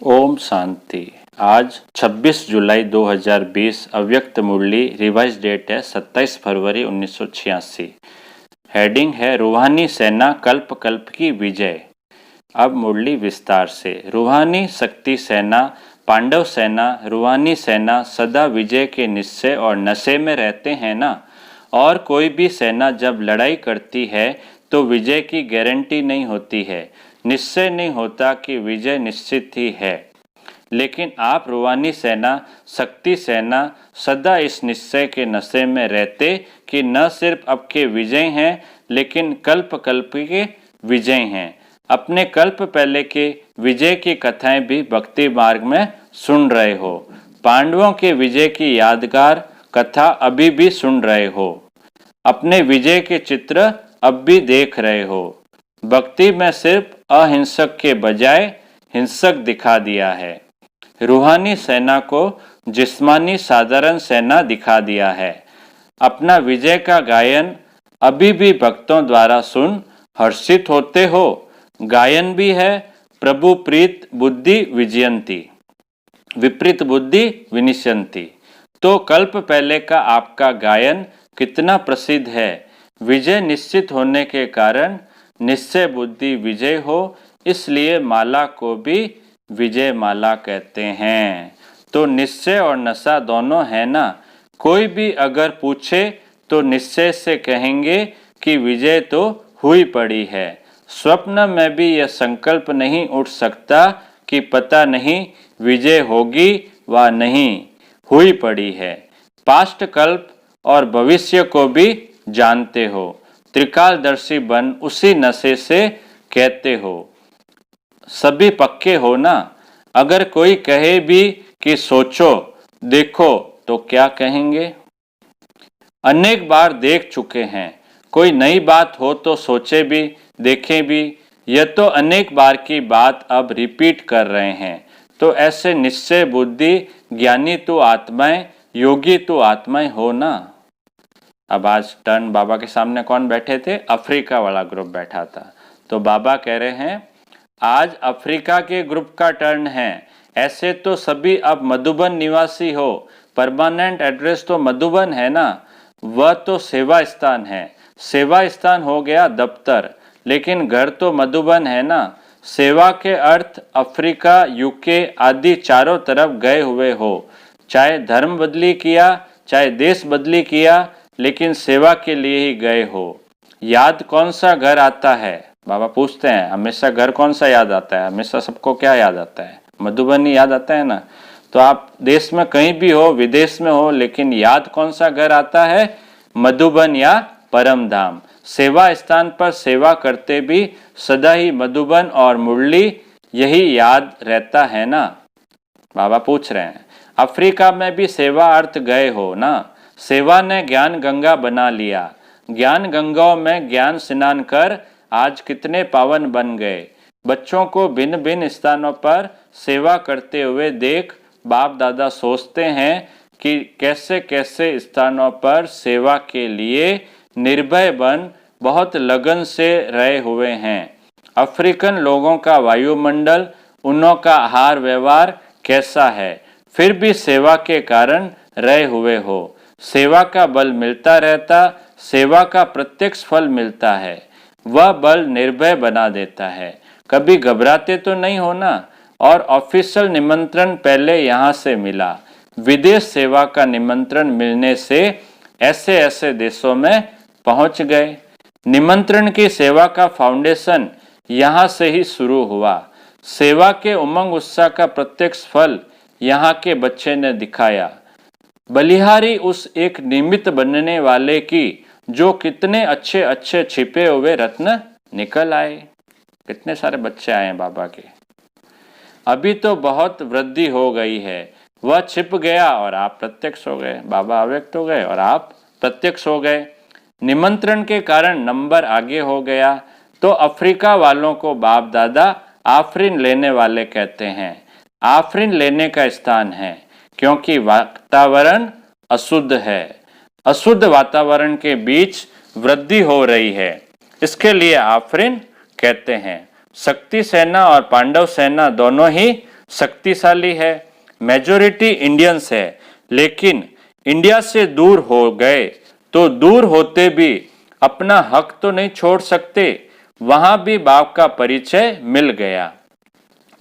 ओम शांति। आज 26 जुलाई 2020 अव्यक्त मुरली revise date है 27 फरवरी 1986। हेडिंग है रूहानी सेना कल्प कल्प की विजय। अब मुरली विस्तार से। रूहानी शक्ति सेना, पांडव सेना, रूहानी सेना सदा विजय के निश्चय और नशे में रहते हैं ना। और कोई भी सेना जब लड़ाई करती है तो विजय की गारंटी नहीं होती है, निश्चय नहीं होता कि विजय निश्चित ही है। लेकिन आप रूहानी सेना, शक्ति सेना सदा इस निश्चय के नशे में रहते कि न सिर्फ अब के विजय हैं लेकिन कल्प कल्प के विजय हैं। अपने कल्प पहले के विजय की कथाएं भी भक्ति मार्ग में सुन रहे हो। पांडवों के विजय की यादगार कथा अभी भी सुन रहे हो। अपने विजय के चित्र अब भी देख रहे हो। भक्ति में सिर्फ अहिंसक के बजाय हिंसक दिखा दिया है। रूहानी सेना को जिस्मानी साधारण सेना दिखा दिया है। अपना विजय का गायन अभी भी भक्तों द्वारा सुन हर्षित होते हो। गायन भी है प्रभु प्रीत बुद्धि विजयंती, विपरीत बुद्धि विनिश्यंती। तो कल्प पहले का आपका गायन कितना प्रसिद्ध है। विजय निश्चित होने के कारण निश्चय बुद्धि विजय हो, इसलिए माला को भी विजय माला कहते हैं। तो निश्चय और नशा दोनों है ना। कोई भी अगर पूछे तो निश्चय से कहेंगे कि विजय तो हुई पड़ी है। स्वप्न में भी यह संकल्प नहीं उठ सकता कि पता नहीं विजय होगी व नहीं, हुई पड़ी है। पास्ट कल्प और भविष्य को भी जानते हो। त्रिकालदर्शी बन उसी नशे से कहते हो सभी पक्के हो ना। अगर कोई कहे भी कि सोचो देखो तो क्या कहेंगे। अनेक बार देख चुके हैं। कोई नई बात हो तो सोचे भी, देखें भी। यह तो अनेक बार की बात अब रिपीट कर रहे हैं। तो ऐसे निश्चय बुद्धि ज्ञानी तो आत्माएं, योगी तो आत्माएं हो ना। अब आज टर्न बाबा के सामने कौन बैठे थे? अफ्रीका वाला ग्रुप बैठा था। तो बाबा कह रहे हैं आज अफ्रीका के ग्रुप का टर्न है। ऐसे तो सभी अब मधुबन निवासी हो, परमानेंट एड्रेस तो मधुबन है ना। वह तो सेवा स्थान है। सेवा स्थान हो गया दफ्तर, लेकिन घर तो मधुबन है ना। सेवा के अर्थ अफ्रीका, यूके आदि चारों तरफ गए हुए हो। चाहे धर्म बदली किया, चाहे देश बदली किया, लेकिन सेवा के लिए ही गए हो। याद कौन सा घर आता है? बाबा पूछते हैं हमेशा घर कौन सा याद आता है? हमेशा सबको क्या याद आता है? मधुबन ही याद आता है ना। तो आप देश में कहीं भी हो, विदेश में हो, लेकिन याद कौन सा घर आता है? मधुबन या परम धाम। सेवा स्थान पर सेवा करते भी सदा ही मधुबन और मुरली यही याद रहता है ना। बाबा पूछ रहे हैं अफ्रीका में भी सेवा अर्थ गए हो ना। सेवा ने ज्ञान गंगा बना लिया। ज्ञान गंगाओं में ज्ञान स्नान कर आज कितने पावन बन गए। बच्चों को भिन्न भिन्न स्थानों पर सेवा करते हुए देख बाप दादा सोचते हैं कि कैसे कैसे स्थानों पर सेवा के लिए निर्भय बन बहुत लगन से रहे हुए हैं। अफ्रीकन लोगों का वायुमंडल, उनों का आहार व्यवहार कैसा है, फिर भी सेवा के कारण रहे हुए हो। सेवा का बल मिलता रहता, सेवा का प्रत्यक्ष फल मिलता है। वह बल निर्भय बना देता है। कभी घबराते तो नहीं हो ना। और ऑफिशियल निमंत्रण पहले यहाँ से मिला। विदेश सेवा का निमंत्रण मिलने से ऐसे ऐसे देशों में पहुँच गए। निमंत्रण की सेवा का फाउंडेशन यहाँ से ही शुरू हुआ। सेवा के उमंग उत्साह का प्रत्यक्ष फल यहाँ के बच्चे ने दिखाया। बलिहारी उस एक निमित्त बनने वाले की जो कितने अच्छे अच्छे छिपे हुए रत्न निकल आए। कितने सारे बच्चे आए हैं बाबा के। अभी तो बहुत वृद्धि हो गई है। वह छिप गया और आप प्रत्यक्ष हो गए। बाबा अव्यक्त हो गए और आप प्रत्यक्ष हो गए। निमंत्रण के कारण नंबर आगे हो गया। तो अफ्रीका वालों को बाप दादा आफरीन लेने वाले कहते हैं। आफरीन लेने का स्थान है, क्योंकि वातावरण अशुद्ध है। अशुद्ध वातावरण के बीच वृद्धि हो रही है, इसके लिए आफरीन कहते हैं। शक्ति सेना और पांडव सेना दोनों ही शक्तिशाली है, मेजॉरिटी इंडियंस है, लेकिन इंडिया से दूर हो गए तो दूर होते भी अपना हक तो नहीं छोड़ सकते। वहां भी बाप का परिचय मिल गया,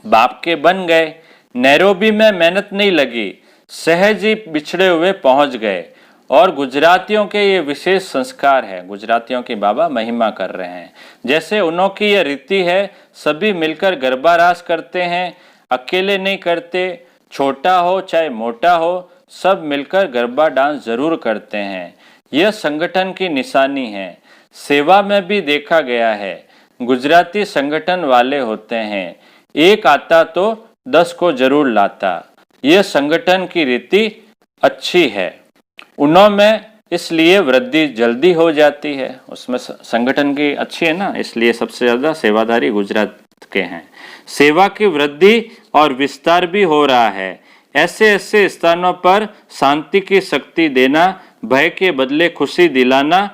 बाप के बन गए। नैरोबी में मेहनत नहीं लगी, सहज ही बिछड़े हुए पहुंच गए। और गुजरातियों के ये विशेष संस्कार है, गुजरातियों की बाबा महिमा कर रहे हैं। जैसे उन्हों की ये रीति है, सभी मिलकर गरबा रास करते हैं, अकेले नहीं करते, छोटा हो चाहे मोटा हो, सब मिलकर गरबा डांस जरूर करते हैं। यह संगठन की निशानी है। सेवा में भी देखा गया है, गुजराती संगठन वाले होते हैं, एक आता तो 10 को जरूर लाता। यह संगठन की रीति अच्छी है, उनमें इसलिए वृद्धि जल्दी हो जाती है। उसमें संगठन की अच्छी है ना, इसलिए सबसे ज्यादा सेवाधारी गुजरात के हैं। सेवा की वृद्धि और विस्तार भी हो रहा है। ऐसे ऐसे स्थानों पर शांति की शक्ति देना, भय के बदले खुशी दिलाना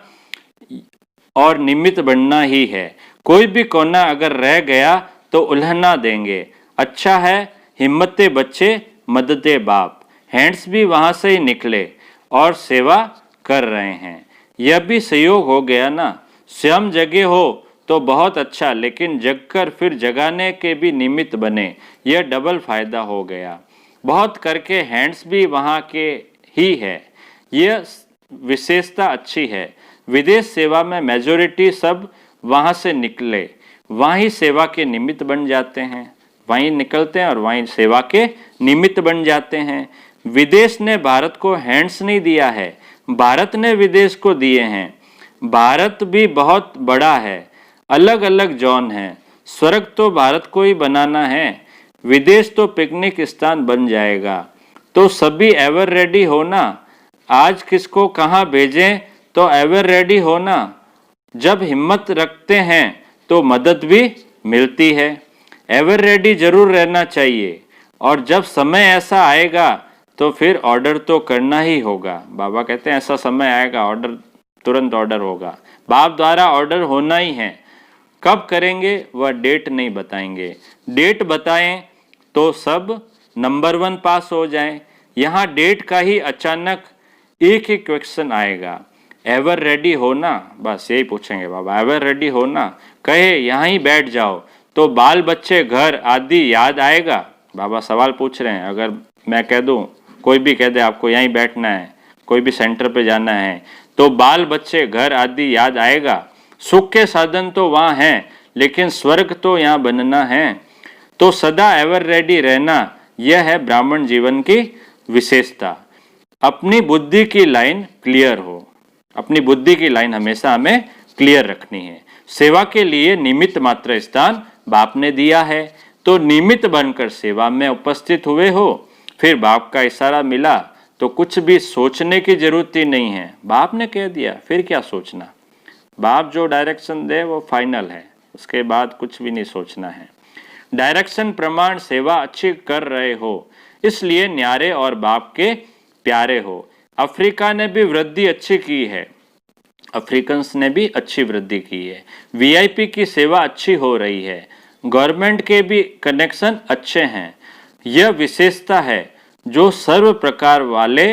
और निमित्त बनना ही है। कोई भी कोना अगर रह गया तो उल्हना देंगे। अच्छा है, हिम्मते बच्चे मददे बाप। हैंड्स भी वहां से ही निकले और सेवा कर रहे हैं। यह भी सहयोग हो गया ना। स्वयं जगे हो तो बहुत अच्छा, लेकिन जगकर फिर जगाने के भी निमित्त बने, यह डबल फायदा हो गया। बहुत करके हैंड्स भी वहाँ के ही है, यह विशेषता अच्छी है। विदेश सेवा में मेजॉरिटी सब वहाँ से निकले, वहीं सेवा के निमित्त बन जाते हैं, वहीं निकलते हैं और वहीं सेवा के निमित्त बन जाते हैं। विदेश ने भारत को हैंड्स नहीं दिया है, भारत ने विदेश को दिए हैं। भारत भी बहुत बड़ा है, अलग अलग जोन है। स्वर्ग तो भारत को ही बनाना है, विदेश तो पिकनिक स्थान बन जाएगा। तो सभी एवर रेडी होना, आज किसको कहाँ भेजें तो एवर रेडी होना। जब हिम्मत रखते हैं तो मदद भी मिलती है। एवर रेडी जरूर रहना चाहिए, और जब समय ऐसा आएगा तो फिर ऑर्डर तो करना ही होगा। बाबा कहते हैं ऐसा समय आएगा, ऑर्डर तुरंत ऑर्डर होगा, बाप द्वारा ऑर्डर होना ही है। कब करेंगे वह डेट नहीं बताएंगे, डेट बताएं तो सब नंबर 1 पास हो जाएं। यहाँ डेट का ही अचानक एक ही क्वेश्चन आएगा, एवर रेडी होना, बस यही पूछेंगे बाबा, एवर रेडी होना। कहे यहाँ ही बैठ जाओ तो बाल बच्चे घर आदि याद आएगा। बाबा सवाल पूछ रहे हैं, अगर मैं कह दूं, कोई भी कह दे आपको यहीं बैठना है, कोई भी सेंटर पे जाना है, तो बाल बच्चे घर आदि याद आएगा। सुख के साधन तो वहाँ हैं, लेकिन स्वर्ग तो यहाँ बनना है। तो सदा एवर रेडी रहना, यह है ब्राह्मण जीवन की विशेषता। अपनी बुद्धि की लाइन क्लियर हो, अपनी बुद्धि की लाइन हमेशा हमें क्लियर रखनी है। सेवा के लिए निमित्त मात्र स्थान बाप ने दिया है, तो निमित्त बनकर सेवा में उपस्थित हुए हो। फिर बाप का इशारा मिला तो कुछ भी सोचने की जरूरत ही नहीं है, बाप ने कह दिया, फिर क्या सोचना। बाप जो डायरेक्शन दे वो फाइनल है, उसके बाद कुछ भी नहीं सोचना है। डायरेक्शन प्रमाण सेवा अच्छी कर रहे हो, इसलिए न्यारे और बाप के प्यारे हो। अफ्रीका ने भी वृद्धि अच्छी की है, अफ्रीकन्स ने भी अच्छी वृद्धि की है। वीआईपी की सेवा अच्छी हो रही है, गवर्नमेंट के भी कनेक्शन अच्छे हैं। यह विशेषता है जो सर्व प्रकार वाले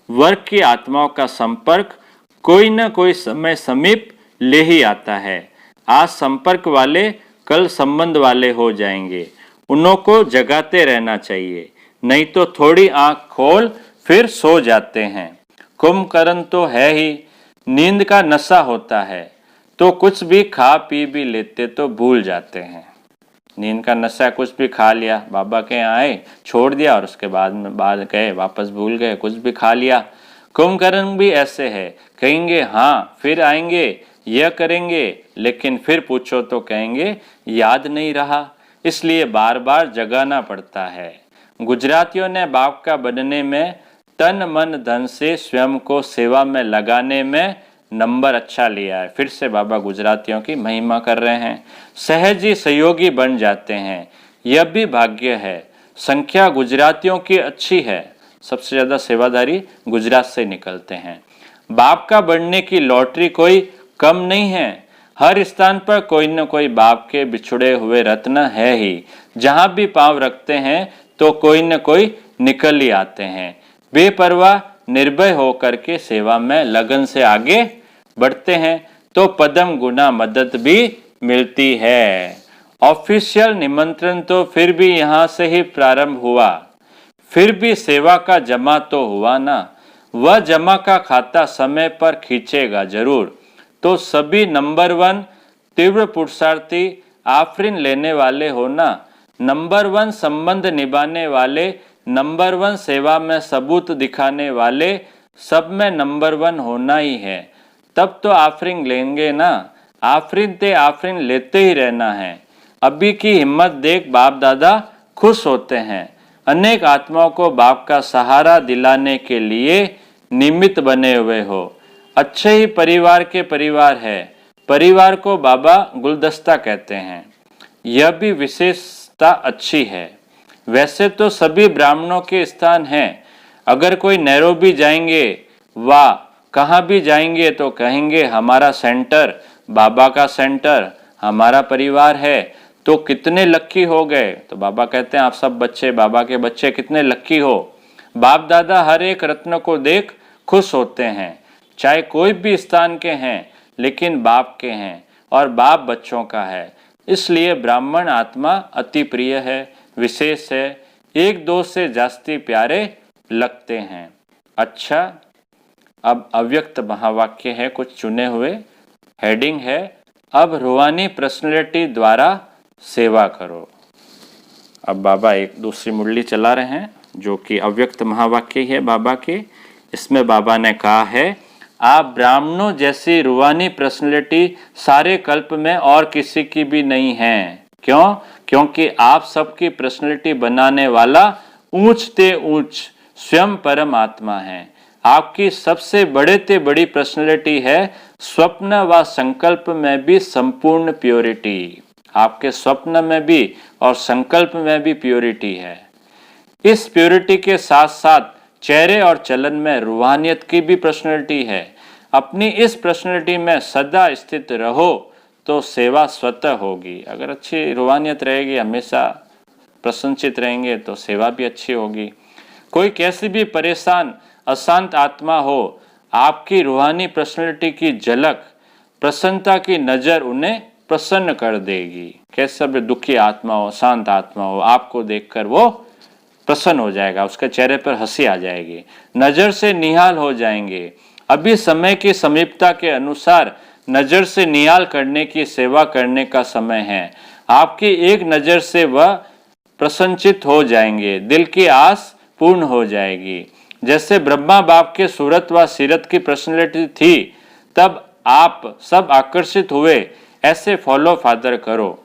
वर्ग की आत्माओं का संपर्क कोई न कोई समय समीप ले ही आता है। आज संपर्क वाले कल संबंध वाले हो जाएंगे, उन्हों को जगाते रहना चाहिए, नहीं तो थोड़ी आंख खोल फिर सो जाते हैं। कुंभकर्ण तो है ही, नींद का नशा होता है, तो कुछ भी खा पी भी लेते तो भूल जाते हैं। नींद का नशा, कुछ भी खा लिया, बाबा के यहाँ आए छोड़ दिया और उसके बाद में बाद गए वापस भूल गए, कुछ भी खा लिया। कुंभकर्ण भी ऐसे है, कहेंगे हाँ फिर आएंगे, यह करेंगे, लेकिन फिर पूछो तो कहेंगे याद नहीं रहा, इसलिए बार बार जगाना पड़ता है। गुजरातियों ने बाप का बनने में तन मन धन से स्वयं को सेवा में लगाने में नंबर अच्छा लिया है। फिर से बाबा गुजरातियों की महिमा कर रहे हैं, सहज ही सहयोगी बन जाते हैं, यह भी भाग्य है। संख्या गुजरातियों की अच्छी है, सबसे ज्यादा सेवादारी गुजरात से निकलते हैं। बाप का बनने की लॉटरी कोई कम नहीं है, हर स्थान पर कोई न कोई बाप के बिछुड़े हुए रत्न है ही। जहां भी पांव रखते हैं तो कोई न कोई निकल ही आते हैं। बेपरवाह निर्भय होकर के सेवा में लगन से आगे बढ़ते हैं तो पदम गुना मदद भी मिलती है। ऑफिशियल निमंत्रण तो फिर भी यहाँ से ही प्रारंभ हुआ, फिर भी सेवा का जमा तो हुआ ना। वह जमा का खाता समय पर खींचेगा जरूर। तो सभी नंबर 1 तीव्र पुरुषार्थी आफरीन लेने वाले हो ना। नंबर 1 संबंध निभाने वाले, नंबर 1 सेवा में सबूत दिखाने वाले, सब में नंबर 1 होना ही है। तब तो आफरीन लेंगे ना। आफरीन ते आफरीन लेते ही रहना है। अभी की हिम्मत देख बाप दादा खुश होते हैं। अनेक आत्माओं को बाप का सहारा दिलाने के लिए निमित्त बने हुए हो। अच्छे ही परिवार के परिवार है। परिवार को बाबा गुलदस्ता कहते हैं। यह भी विशेषता अच्छी है। वैसे तो सभी ब्राह्मणों के स्थान हैं। अगर कोई नैरोबी जाएंगे, वाह, कहाँ भी जाएंगे तो कहेंगे हमारा सेंटर, बाबा का सेंटर, हमारा परिवार है। तो कितने लक्की हो गए। तो बाबा कहते हैं आप सब बच्चे, बाबा के बच्चे कितने लक्की हो। बाप दादा हर एक रत्न को देख खुश होते हैं। चाहे कोई भी स्थान के हैं, लेकिन बाप के हैं और बाप बच्चों का है। इसलिए ब्राह्मण आत्मा अति प्रिय है, विशेष है, एक दो से जास्ती प्यारे लगते हैं। अच्छा, अब अव्यक्त महावाक्य है कुछ चुने हुए। हेडिंग है अब रूहानी पर्सनैलिटी द्वारा सेवा करो। अब बाबा एक दूसरी मुरली चला रहे हैं जो कि अव्यक्त महावाक्य है बाबा के। इसमें बाबा ने कहा है आप ब्राह्मणों जैसी रूहानी पर्सनैलिटी सारे कल्प में और किसी की भी नहीं है। क्यों? क्योंकि आप सबकी पर्सनैलिटी बनाने वाला ऊंच ते ऊंच स्वयं परम आत्मा है। आपकी सबसे बड़े ते बड़ी पर्सनैलिटी है स्वप्न व संकल्प में भी संपूर्ण प्योरिटी। आपके स्वप्न में भी और संकल्प में भी प्योरिटी है। इस प्योरिटी के साथ साथ चेहरे और चलन में रूहानियत की भी पर्सनैलिटी है। अपनी इस पर्सनैलिटी में सदा स्थित रहो तो सेवा स्वतः होगी। अगर अच्छी रूहानियत रहेगी, हमेशा प्रसन्नचित रहेंगे तो सेवा भी अच्छी होगी। कोई कैसी भी परेशान अशांत आत्मा हो, आपकी रूहानी पर्सनैलिटी की झलक, प्रसन्नता की नज़र उन्हें प्रसन्न कर देगी। कैसा भी दुखी आत्मा हो, शांत आत्मा हो, आपको देखकर वो प्रसन्न हो जाएगा, उसके चेहरे पर हंसी आ जाएगी, नज़र से निहाल हो जाएंगे। अभी समय की समीपता के अनुसार नज़र से निहाल करने की सेवा करने का समय है। आपकी एक नज़र से वह प्रसन्नचित हो जाएंगे, दिल की आस पूर्ण हो जाएगी। जैसे ब्रह्मा बाप के सूरत व सीरत की पर्सनैलिटी थी, तब आप सब आकर्षित हुए, ऐसे फॉलो फादर करो।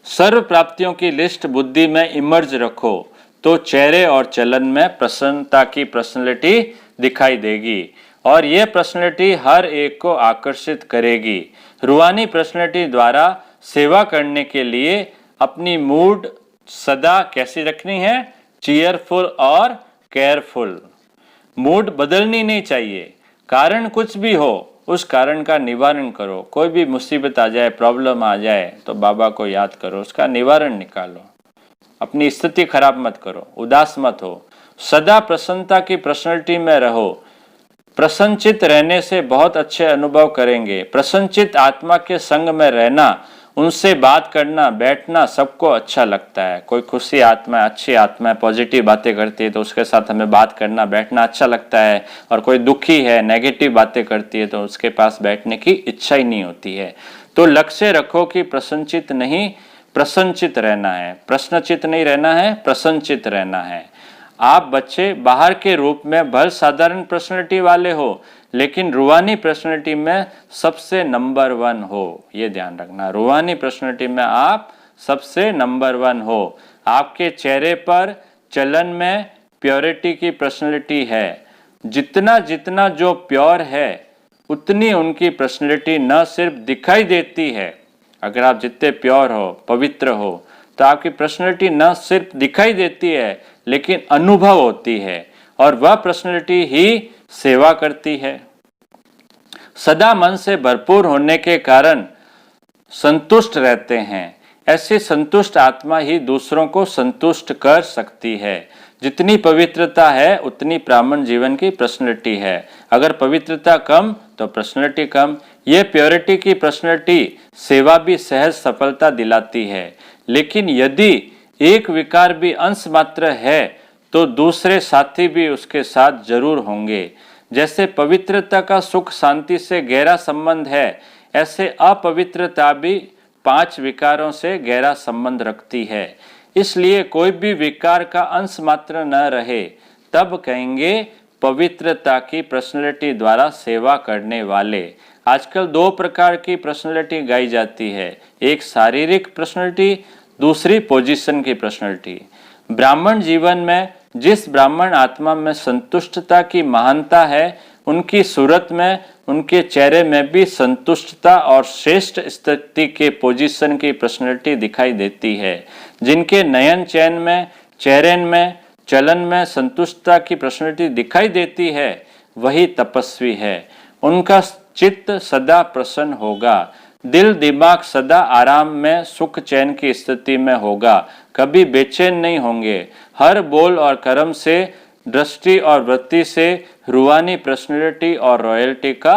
सर्व प्राप्तियों की लिस्ट बुद्धि में इमर्ज रखो तो चेहरे और चलन में प्रसन्नता की पर्सनैलिटी दिखाई देगी और यह पर्सनैलिटी हर एक को आकर्षित करेगी। रूहानी पर्सनैलिटी द्वारा सेवा करने के लिए अपनी मूड सदा कैसी रखनी है? चीयरफुल और केयरफुल। मूड बदलनी नहीं चाहिए। कारण कुछ भी हो, उस कारण का निवारण करो। कोई भी मुसीबत आ जाए, प्रॉब्लम आ जाए तो बाबा को याद करो, उसका निवारण निकालो। अपनी स्थिति खराब मत करो, उदास मत हो, सदा प्रसन्नता की पर्सनैलिटी में रहो। प्रसन्नचित रहने से बहुत अच्छे अनुभव करेंगे। प्रसन्नचित आत्मा के संग में रहना, उनसे बात करना, बैठना सबको अच्छा लगता है। कोई खुशी आत्मा, अच्छी आत्मा है, पॉजिटिव बातें करती है तो उसके साथ हमें बात करना, बैठना अच्छा लगता है। और कोई दुखी है, नेगेटिव बातें करती है तो उसके पास बैठने की इच्छा ही नहीं होती है। तो लक्ष्य रखो कि प्रसन्नचित नहीं, प्रसन्नचित रहना है। प्रश्नचित नहीं रहना है, प्रसन्नचित रहना है। आप बच्चे बाहर के रूप में भल साधारण पर्सनैलिटी वाले हो, लेकिन रूहानी पर्सनैलिटी में सबसे नंबर 1 हो। ये ध्यान रखना, रूहानी पर्सनैलिटी में आप सबसे नंबर 1 हो। आपके चेहरे पर, चलन में प्योरिटी की पर्सनैलिटी है। जितना जितना जो प्योर है, उतनी उनकी पर्सनैलिटी न सिर्फ दिखाई देती है। अगर आप जितने प्योर हो, पवित्र हो, तो आपकी पर्सनैलिटी न सिर्फ दिखाई देती है लेकिन अनुभव होती है और वह पर्सनैलिटी ही सेवा करती है। सदा मन से भरपूर होने के कारण संतुष्ट रहते हैं। ऐसी संतुष्ट आत्मा ही दूसरों को संतुष्ट कर सकती है। जितनी पवित्रता है उतनी ब्राह्मण जीवन की पर्सनैलिटी है। अगर पवित्रता कम तो पर्सनैलिटी कम। ये प्योरिटी की पर्सनैलिटी सेवा भी सहज सफलता दिलाती है। लेकिन यदि एक विकार भी अंश मात्र है तो दूसरे साथी भी उसके साथ जरूर होंगे। जैसे पवित्रता का सुख शांति से गहरा संबंध है, ऐसे अपवित्रता भी 5 विकारों से गहरा संबंध रखती है। इसलिए कोई भी विकार का अंश मात्र न रहे तब कहेंगे पवित्रता की पर्सनैलिटी द्वारा सेवा करने वाले। आजकल 2 प्रकार की पर्सनैलिटी गाई जाती है, एक शारीरिक पर्सनैलिटी, दूसरी पोजीशन की पर्सनैलिटी। ब्राह्मण जीवन में जिस ब्राह्मण आत्मा में संतुष्टता की महानता है, उनकी सूरत में, उनके चेहरे में भी संतुष्टता और श्रेष्ठ स्थिति के पोजीशन की पर्सनैलिटी दिखाई देती है। जिनके नयन चैन में, चेहरे में, चलन में संतुष्टता की पर्सनैलिटी दिखाई देती है, वही तपस्वी है। उनका चित्त सदा प्रसन्न होगा, दिल दिमाग सदा आराम में सुख चैन की स्थिति में होगा, कभी बेचैन नहीं होंगे। हर बोल और कर्म से, दृष्टि और वृत्ति से रूहानी पर्सनैलिटी और रॉयल्टी का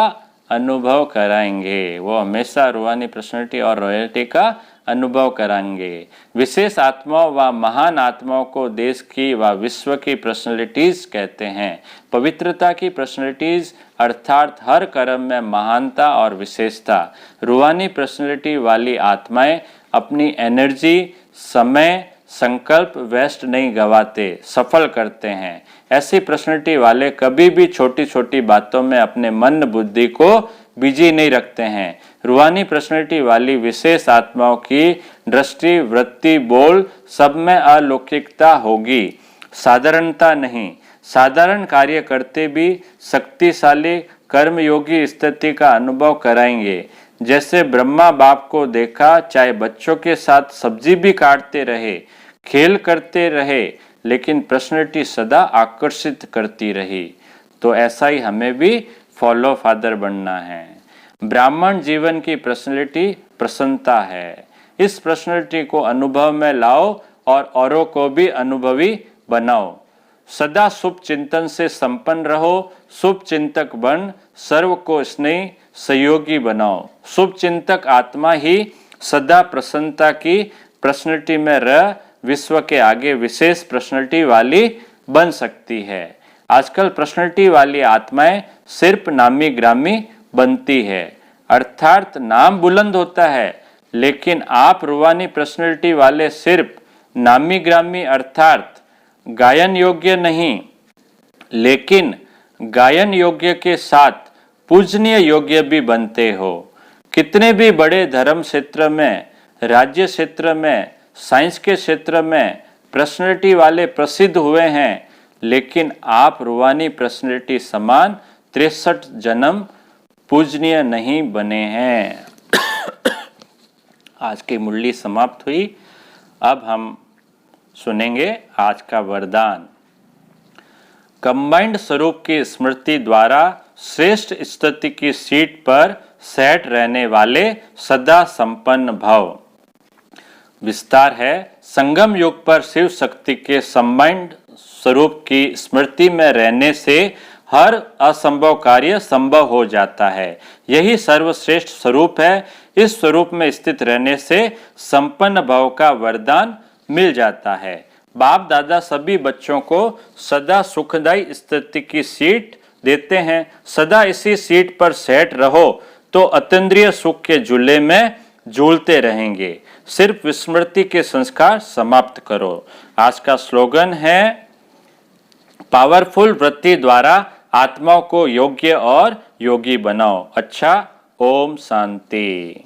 अनुभव कराएंगे। वो हमेशा रूहानी पर्सनैलिटी और रॉयल्टी का अनुभव कराएंगे। विशेष आत्माओं व महान आत्माओं को देश की व विश्व की पर्सनैलिटीज कहते हैं। पवित्रता की पर्सनैलिटीज अर्थात हर कर्म में महानता और विशेषता। रूहानी पर्सनैलिटी वाली आत्माएं अपनी एनर्जी, समय, संकल्प वेस्ट नहीं गवाते, सफल करते हैं। ऐसी पर्सनैलिटी वाले कभी भी छोटी छोटी बातों में अपने मन बुद्धि को बिजी नहीं रखते हैं। रूहानी पर्सनैलिटी वाली विशेष आत्माओं की दृष्टि, वृत्ति, बोल सब में अलौकिकता होगी, साधारणता नहीं। साधारण कार्य करते भी शक्तिशाली कर्मयोगी स्थिति का अनुभव कराएंगे। जैसे ब्रह्मा बाप को देखा, चाहे बच्चों के साथ सब्जी भी काटते रहे, खेल करते रहे, लेकिन पर्सनैलिटी सदा आकर्षित करती रही। तो ऐसा ही हमें भी फॉलो फादर बनना है। ब्राह्मण जीवन की पर्सनैलिटी प्रसन्नता है। इस पर्सनैलिटी को अनुभव में लाओ और औरों को भी अनुभवी बनाओ। सदा शुभ चिंतन से संपन्न रहो, शुभ चिंतक बन सर्व को स्नेही सहयोगी बनाओ। शुभ चिंतक आत्मा ही सदा प्रसन्नता की पर्सनैलिटी में रह विश्व के आगे विशेष पर्सनैलिटी वाली बन सकती है। आजकल पर्सनैलिटी वाली आत्माएं सिर्फ नामी ग्रामी बनती है, अर्थात नाम बुलंद होता है, लेकिन आप रूहानी पर्सनैलिटी वाले सिर्फ नामी ग्रामी अर्थात गायन योग्य नहीं, लेकिन गायन योग्य के साथ पूजनीय योग्य भी बनते हो। कितने भी बड़े धर्म क्षेत्र में, राज्य क्षेत्र में, साइंस के क्षेत्र में पर्सनैलिटी वाले प्रसिद्ध हुए हैं, लेकिन आप रूहानी पर्सनैलिटी समान 63 जन्म पूजनीय नहीं बने हैं। आज की मुरली समाप्त हुई। अब हम सुनेंगे आज का वरदान। कंबाइंड स्वरूप की स्मृति द्वारा श्रेष्ठ स्थिति की सीट पर सेट रहने वाले सदा संपन्न भव। विस्तार है, संगम युग पर शिव शक्ति के कंबाइंड स्वरूप की स्मृति में रहने से हर असंभव कार्य संभव हो जाता है। यही सर्वश्रेष्ठ स्वरूप है। इस स्वरूप में स्थित रहने से संपन्न भव का वरदान मिल जाता है। बाप दादा सभी बच्चों को सदा सुखदायी स्थिति की सीट देते हैं। सदा इसी सीट पर सेट रहो तो अतीन्द्रिय सुख के झूले में झूलते रहेंगे। सिर्फ विस्मृति के संस्कार समाप्त करो। आज का स्लोगन है, पावरफुल वृत्ति द्वारा आत्माओं को योग्य और योगी बनाओ। अच्छा, ओम शांति।